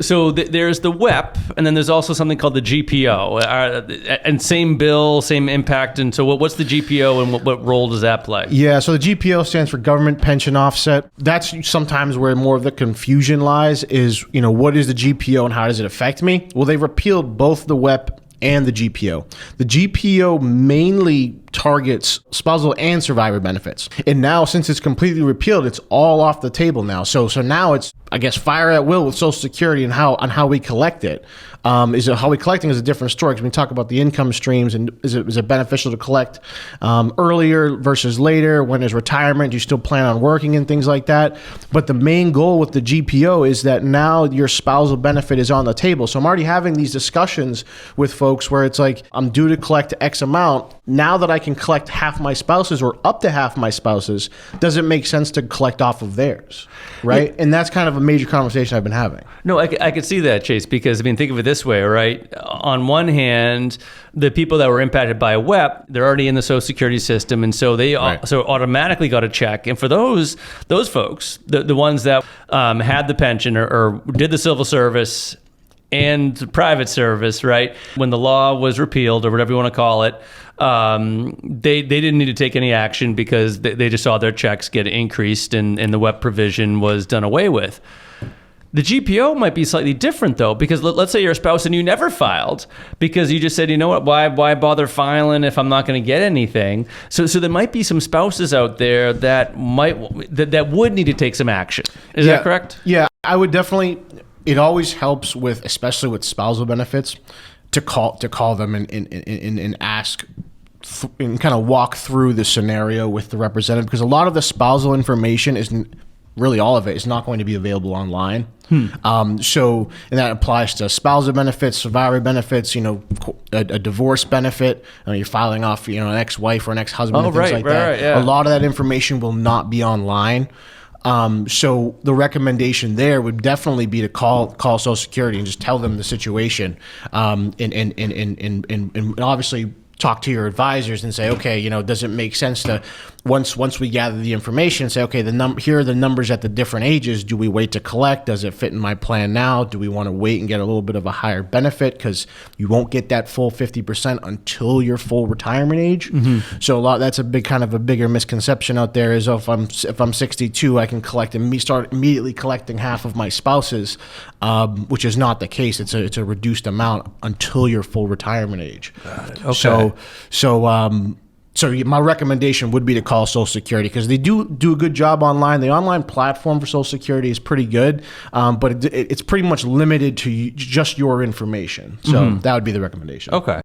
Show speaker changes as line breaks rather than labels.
So there's the WEP, and then there's also something called the GPO, and same bill, same impact. And so what's the GPO, and what role does that play?
Yeah, so the GPO stands for Government Pension Offset. That's sometimes where more of the confusion lies is, what is the GPO and how does it affect me? Well, they repealed both the WEP and the GPO. The GPO mainly targets spousal and survivor benefits. And now, since it's completely repealed, it's all off the table now. So now it's, I guess, fire at will with Social Security and how we collect it. How we collecting is a different story, because we talk about the income streams and is it beneficial to collect earlier versus later? When there's retirement, do you still plan on working and things like that? But the main goal with the GPO is that now your spousal benefit is on the table. So I'm already having these discussions with folks where it's like, I'm due to collect X amount. Now that I can collect half my spouses or up to half my spouses, does it make sense to collect off of theirs, right? Yeah. And that's kind of a major conversation I've been having.
No, I could see that, Chase, because think of it this way, right? On one hand, the people that were impacted by WEP, they're already in the Social Security system, and so they so automatically got a check. And for those folks, the ones that had the pension or did the civil service and private service, right? When the law was repealed, or whatever you want to call it, they didn't need to take any action because they just saw their checks get increased and the WEP provision was done away with. The GPO might be slightly different, though, because let's say you're a spouse and you never filed because you just said, you know what, why bother filing if I'm not going to get anything? So there might be some spouses out there that would need to take some action. Is that correct?
Yeah, I would definitely. It always helps especially with spousal benefits, to call them and ask and kind of walk through the scenario with the representative, because a lot of the spousal information isn't really, all of it is not going to be available online. And that applies to spousal benefits, survivor benefits, a divorce benefit. You're filing off, an ex-wife or an ex-husband and things like that. Right, yeah. A lot of that information will not be online. So the recommendation there would definitely be to call Social Security and just tell them the situation, and obviously talk to your advisors and say, okay, does it make sense to once we gather the information, say, okay, here are the numbers at the different ages. Do we wait to collect? Does it fit in my plan now? Do we want to wait and get a little bit of a higher benefit, because you won't get that full 50% until your full retirement age? Mm-hmm. So that's a bigger misconception out there, is if I'm 62, I can start immediately collecting half of my spouse's, which is not the case. It's a reduced amount until your full retirement age.
Got it. Okay.
So my recommendation would be to call Social Security, because they do a good job online. The online platform for Social Security is pretty good, but it's pretty much limited to just your information. So that would be the recommendation.
Okay.